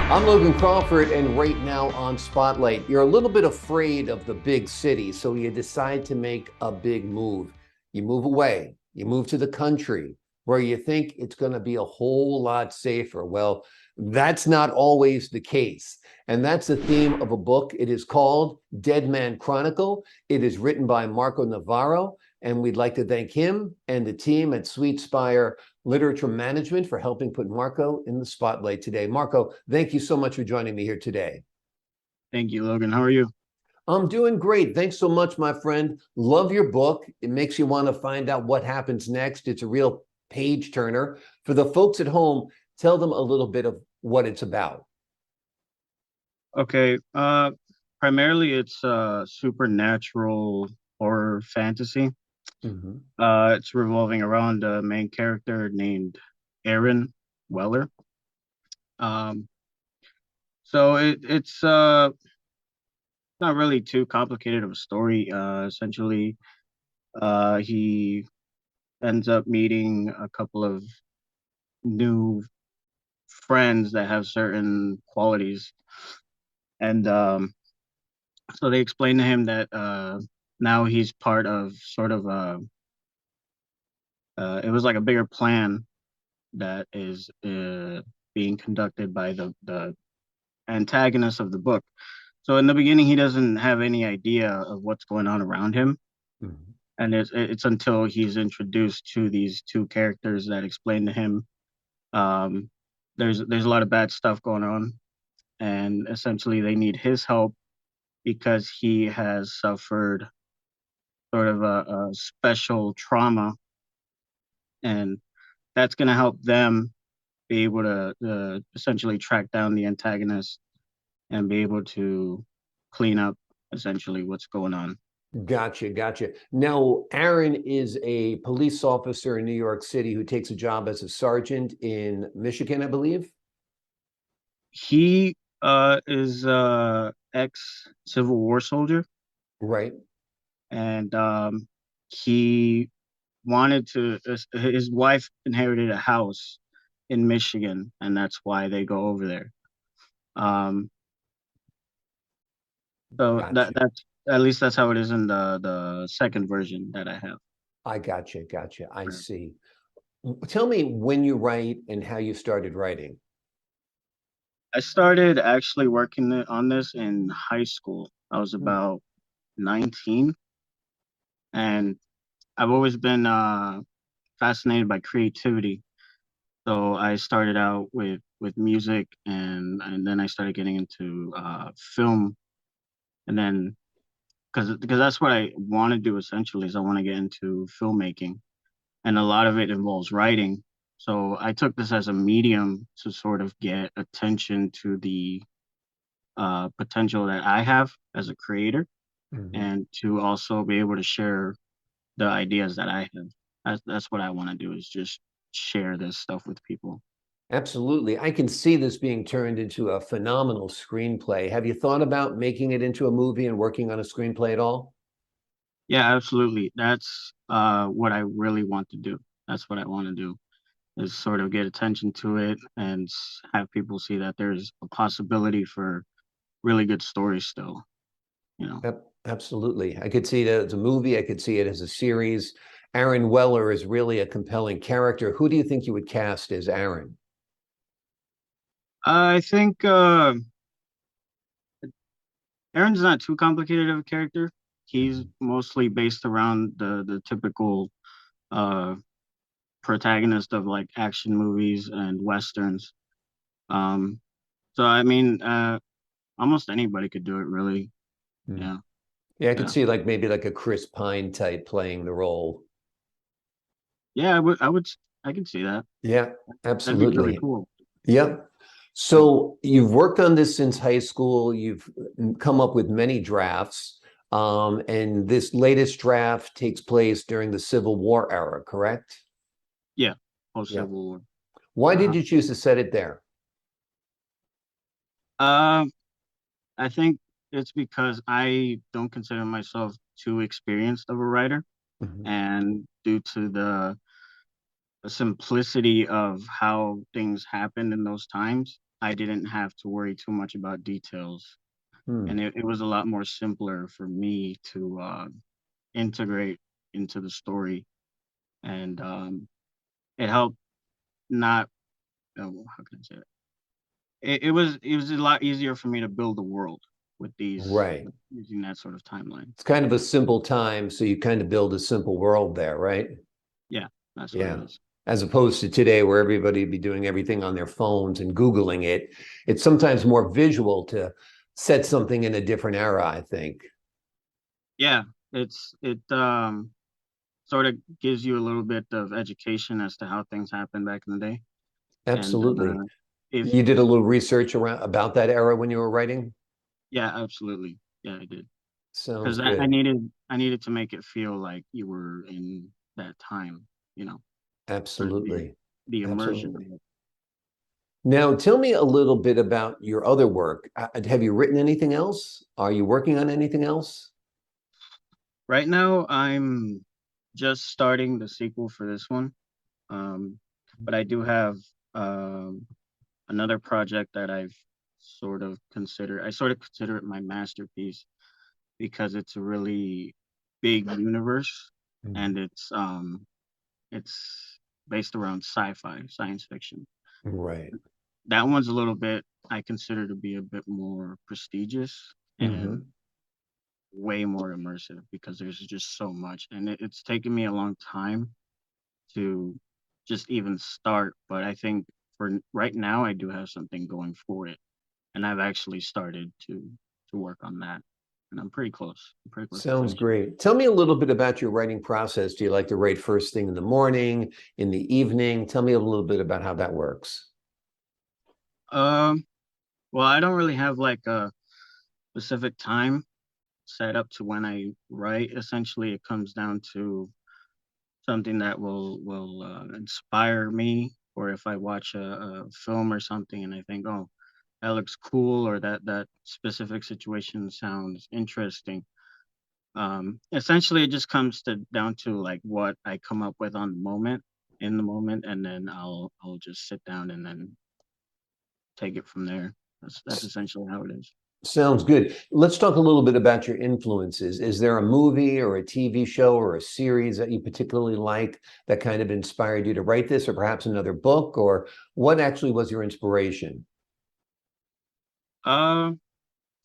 I'm Logan Crawford, and right now on Spotlight, you're a little bit afraid of the big city, so you decide to make a big move. You move away, you move to the country where you think it's going to be a whole lot safer. Well, that's not always the case. And that's the theme of a book. It is called Dead Man Chronicle. It is written by Marco Navarro, and we'd like to thank him and the team at Sweet Spire Literature Management for helping put Marco in the spotlight today. Marco, thank you so much for joining me here today. Thank you, Logan. How are you? I'm doing great. Thanks so much, my friend. Love your book. It makes you want to find out what happens next. It's a real page turner. For the folks at home, tell them a little bit of what it's about. Okay. Primarily it's supernatural horror fantasy. Mhm. It's revolving around a main character named Aaron Weller. Um, it's not really too complicated of a story. Essentially, he ends up meeting a couple of new friends that have certain qualities, and so they explain to him that now he's part of sort of it was like a bigger plan that is being conducted by the antagonist of the book. So in the beginning, he doesn't have any idea of what's going on around him, Mhm. and it's until he's introduced to these two characters that explain to him um, there's a lot of bad stuff going on, and essentially they need his help because he has suffered sort of a special trauma, and that's going to help them be able to essentially track down the antagonist and be able to clean up essentially what's going on. Gotcha, gotcha. Now, Aaron is a police officer in New York City who takes a job as a sergeant in Michigan, I believe. He is ex Civil War soldier, Right. and he wanted to. His wife inherited a house in Michigan, and that's why they go over there. Um, so Gotcha. that's at least that's how it is in the second version that I have. I gotcha, gotcha. I see. Tell me when you write and how you started writing. I started actually working on this in high school. I was Hmm. about 19, and I've always been fascinated by creativity. So I started out with music, and then I started getting into film, and then because that's what I want to do essentially is I want to get into filmmaking, and a lot of it involves writing. So I took this as a medium to sort of get attention to the potential that I have as a creator, Mhm. and to also be able to share the ideas that I have. That's what I want to do is just share this stuff with people. Absolutely. I can see this being turned into a phenomenal screenplay. Have you thought about making it into a movie and working on a screenplay at all? Yeah, absolutely. That's what I really want to do. That's what I want to do is sort of get attention to it and have people see that there's a possibility for really good stories still, you know. Absolutely. I could see it as a movie. I could see it as a series. Aaron Weller is really a compelling character. Who do you think you would cast as Aaron? I think Aaron's not too complicated of a character. He's Mhm. mostly based around the typical uh protagonist of like action movies and westerns. Um, so I mean, almost anybody could do it, really. Hmm. Yeah, Yeah, I could yeah, see like maybe like a Chris Pine type playing the role. yeah. I could see that. Yeah, That'd be really absolutely. cool. Yep. Yeah. So you've worked on this since high school. You've come up with many drafts. And this latest draft takes place during the Civil War era, correct? Yeah, post Yeah. Civil War. Why did Uh-huh. you choose to set it there? Um, I think it's because I don't consider myself too experienced of a writer, Mhm. and due to the simplicity of how things happened in those times, I didn't have to worry too much about details, and Hmm. it was a lot more simpler for me to integrate into the story, and it helped not. How can I say it? It was a lot easier for me to build a world with these Right. with using that sort of timeline. It's kind of a simple time, so you kind of build a simple world there, right? Yeah, that's what it Yeah. is. As opposed to today, where everybody would be doing everything on their phones and Googling it. It's sometimes more visual to set something in a different era, I think. Yeah, it sort of gives you a little bit of education as to how things happened back in the day. And Absolutely. if You did a little research around about that era when you were writing? yeah, absolutely. Yeah, I did. Sounds Because I good. needed to make it feel like you were in that time, you know, for Absolutely. the immersion Absolutely. of it. Now, tell me a little bit about your other work. Have you written anything else? Are you working on anything else? Right now, I'm just starting the sequel for this one. Um, but I do have um, another project that I sort of consider it my masterpiece because it's a really big universe Mm. and it's based around sci-fi, science fiction. Right. That one's a little bit I consider to be a bit more prestigious and Hmm. way more immersive because there's just so much and it's taken me a long time to just even start, but I think for right now I do have something going for it, and I've actually started to work on that, and I'm pretty close. I'm pretty close to Sounds finishing. great. Tell me a little bit about your writing process. Do you like to write first thing in the morning, in the evening? Tell me a little bit about how that works. Um, well, I don't really have like a specific time set up to when I write. Essentially, it comes down to something that will inspire me, or if I watch a film or something and I think, oh, that looks cool, or that specific situation sounds interesting. Essentially, it just comes to down to like what I come up with on the moment, in the moment, and then I'll just sit down and then take it from there. That's S- essentially how it is. Sounds good. Let's talk a little bit about your influences. Is there a movie or a TV show or a series that you particularly like that kind of inspired you to write this, or perhaps another book, or what actually was your inspiration? Uh,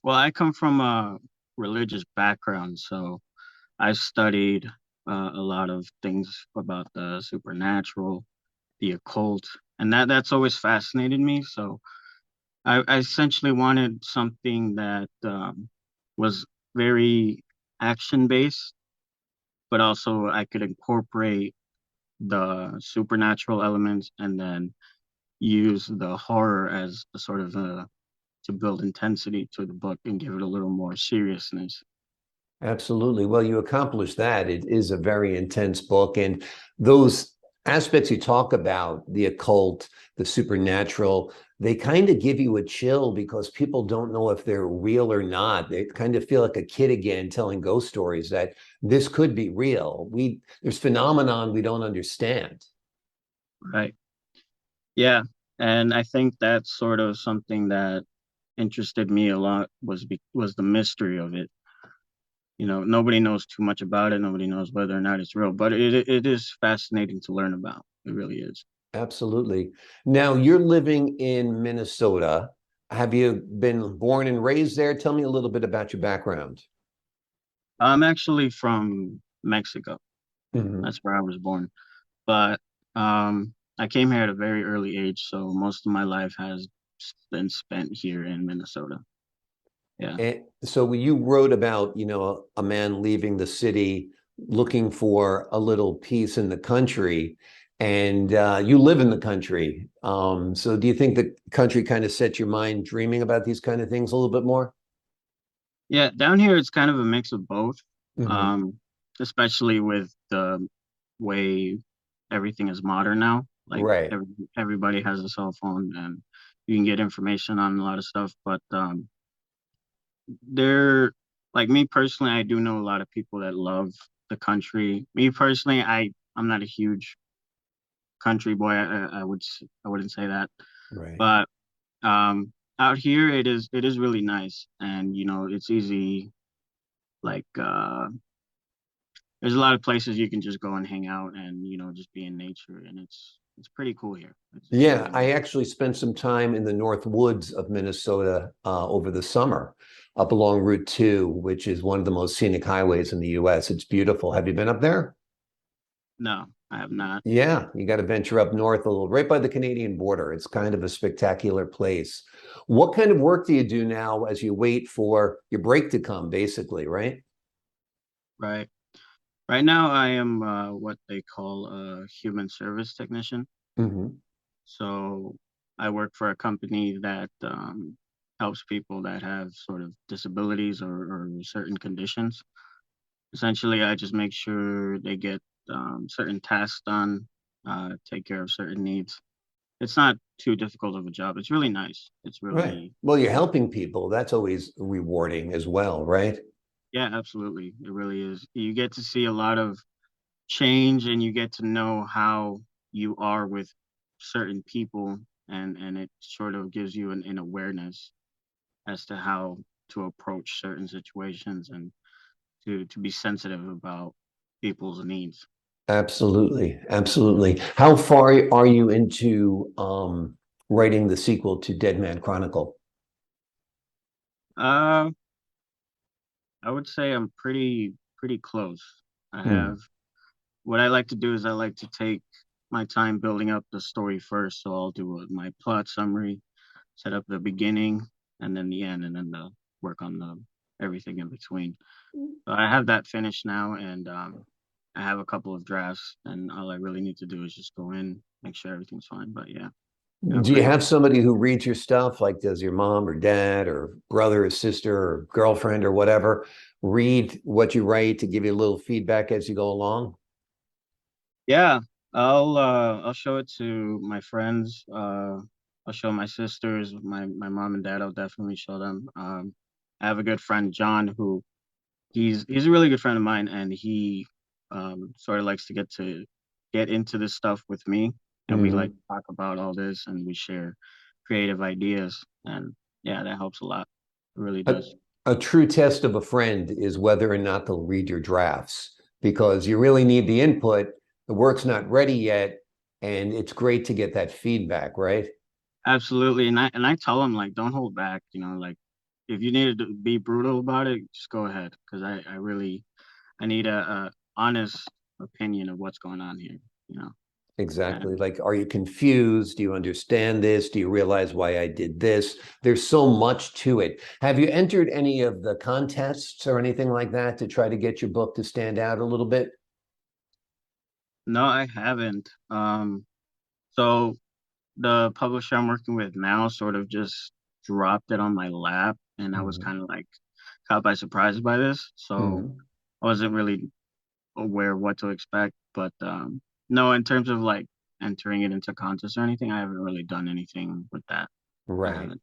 well, I come from a religious background, so I studied a lot of things about the supernatural, the occult, and that's always fascinated me. So I essentially wanted something that was very action based, but also I could incorporate the supernatural elements and then use the horror as a sort of to build intensity to the book and give it a little more seriousness. Absolutely. Well, you accomplished that. It is a very intense book. And those aspects you talk about, the occult, the supernatural, they kind of give you a chill because people don't know if they're real or not. They kind of feel like a kid again telling ghost stories that this could be real. There's phenomenon we don't understand. Right. Yeah. And I think that's sort of something that interested me a lot was the mystery of it. You know, nobody knows too much about it. Nobody knows whether or not it's real, but it is fascinating to learn about. It really is. Absolutely. Now you're living in Minnesota. Have you been born and raised there? Tell me a little bit about your background. I'm actually from Mexico. Mhm. That's where I was born. But I came here at a very early age, so most of my life has been spent here in Minnesota. Yeah. And so when you wrote about, a man leaving the city looking for a little peace in the country, and you live in the country. So do you think the country kind of set your mind dreaming about these kind of things a little bit more? Yeah, down here it's kind of a mix of both. Hmm. Um, Especially with the way everything is modern now. Like Right. everybody has a cell phone and you can get information on a lot of stuff, but there like me personally, I do know a lot of people that love the country. Me personally, I'm not a huge country boy. I wouldn't say that, Right. but Out here it is really nice, and it's easy. Like there's a lot of places you can just go and hang out and just be in nature, and it's pretty cool here. It's Yeah, really nice. I actually spent some time in the North Woods of Minnesota over the summer, up along Route 2, which is one of the most scenic highways in the US. It's beautiful. Have you been up there? No, I have not. Yeah, you got to venture up north a little, right by the Canadian border. It's kind of a spectacular place. What kind of work do you do now as you wait for your break to come, basically, right? Right. Right now, I am what they call a human service technician. Hmm. So I work for a company that helps people that have sort of disabilities or certain conditions. Essentially, I just make sure they get certain tasks done, take care of certain needs. It's not too difficult of a job. It's really nice. It's Right. really, Well, you're helping people. That's always rewarding as well, right? yeah, absolutely. It really is. You get to see a lot of change and you get to know how you are with certain people, and it sort of gives you an awareness as to how to approach certain situations and to be sensitive about people's needs. Absolutely. Absolutely. How far are you into writing the sequel to Dead Man Chronicle? Uh, I would say I'm pretty close. I Hmm. have what I like to do is I like to take my time building up the story first. So I'll do my plot summary, set up the beginning, and then the end, and then the work on the everything in between. So I have that finished now, and I have a couple of drafts, and all I really need to do is just go in, make sure everything's fine. But yeah, I'm Do you pretty have close. somebody who reads your stuff? Like, does your mom or dad or brother or sister or girlfriend or whatever read what you write to give you a little feedback as you go along? Yeah, I'll show it to my friends. I'll show my sisters, my mom and dad. I'll definitely show them. I have a good friend, John, who he's a really good friend of mine, and he sort of likes to get into this stuff with me, and we like Mhm. to talk about all this, and we share creative ideas, and yeah, that helps a lot. It really A, does. a true test of a friend is whether or not they'll read your drafts because you really need the input. The work's not ready yet, and it's great to get that feedback, right? Absolutely, and I tell them like, don't hold back. Like if you need to be brutal about it, just go ahead, because I really I need a honest opinion of what's going on here. You know, Exactly. and Like, are you confused? Do you understand this? Do you realize why I did this? There's so much to it. Have you entered any of the contests or anything like that to try to get your book to stand out a little bit? no, I haven't. So the publisher I'm working with now sort of just dropped it on my lap, and I was Mhm. kind of like caught by surprise by this. So Mhm. I wasn't really aware what to expect. But no, in terms of like entering it into contests or anything, I haven't really done anything with that. I Right. haven't.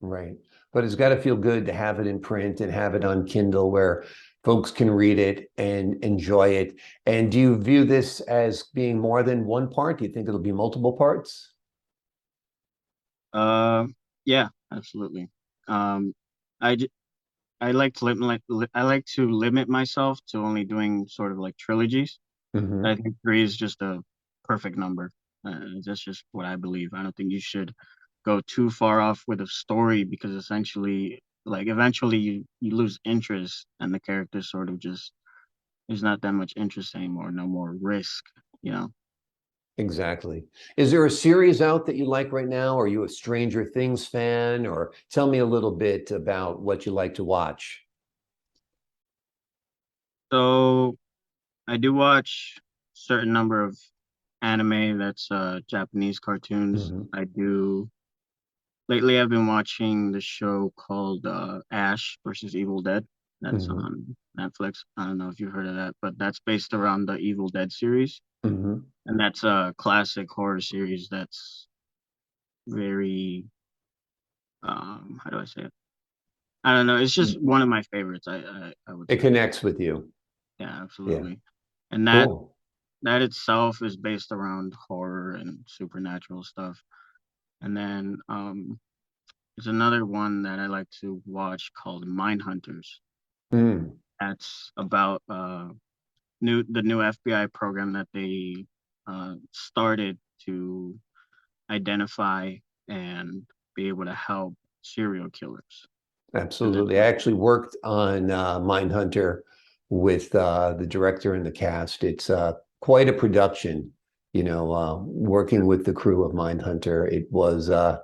Right. But it's got to feel good to have it in print and have it on Kindle where folks can read it and enjoy it. And do you view this as being more than one part? Do you think it'll be multiple parts? Uh, yeah, absolutely. Um, I j- I like to I like to limit myself to only doing sort of like trilogies. I Hmm. think three is just a perfect number. That's just what I believe. I don't think you should go too far off with a story, because essentially, like eventually you lose interest and the character sort of just there's not that much interest anymore, no more risk, you know. Exactly. Is there a series out that you like right now? Are you a Stranger Things fan? Or tell me a little bit about what you like to watch. So I do watch certain number of anime that's Japanese cartoons. Hmm. I do lately I've been watching the show called Ash versus Evil Dead. That's Hmm. on Netflix. I don't know if you've heard of that, but that's based around the Evil Dead series. Hmm. And that's a classic horror series that's very how do I say it? I don't know. It's just one of my favorites. I would It say. connects with you. Yeah, Yeah. absolutely. And that Cool. that itself is based around horror and supernatural stuff. And then there's another one that I like to watch called Mindhunters. Mm, That's about the new FBI program that they started to identify and be able to help serial killers. And absolutely. I actually worked on Mindhunter with the director and the cast. It's quite a production, working with the crew of Mindhunter. It was a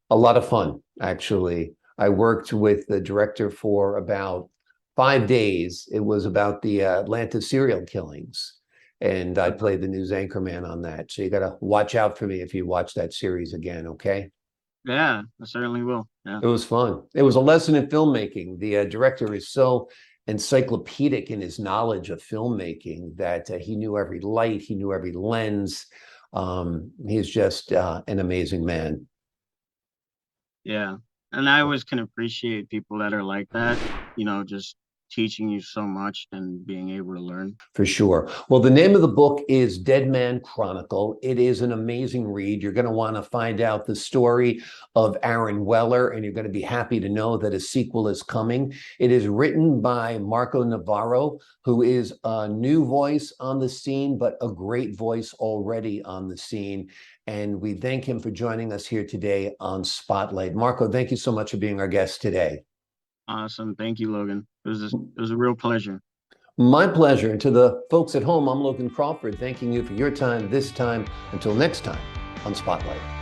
lot of fun, actually. I worked with the director for about 5 days. It was about the Atlanta serial killings, and I played the news anchorman on that. So you got to watch out for me if you watch that series again, okay? yeah, I certainly will. Yeah. It was fun. It was a lesson in filmmaking. The director is so encyclopedic in his knowledge of filmmaking that he knew every light, he knew every lens. He's just an amazing man. Yeah. And I always can appreciate people that are like that, just teaching you so much and being able to learn. For sure. Well, the name of the book is Dead Man Chronicle. It is an amazing read. You're going to want to find out the story of Aaron Weller, and you're going to be happy to know that a sequel is coming. It is written by Marco Navarro, who is a new voice on the scene, but a great voice already on the scene. And we thank him for joining us here today on Spotlight. Marco, thank you so much for being our guest today. Awesome. Thank you, Logan. It was a real pleasure. My pleasure. And to the folks at home, I'm Logan Crawford, thanking you for your time this time. Until next time on Spotlight.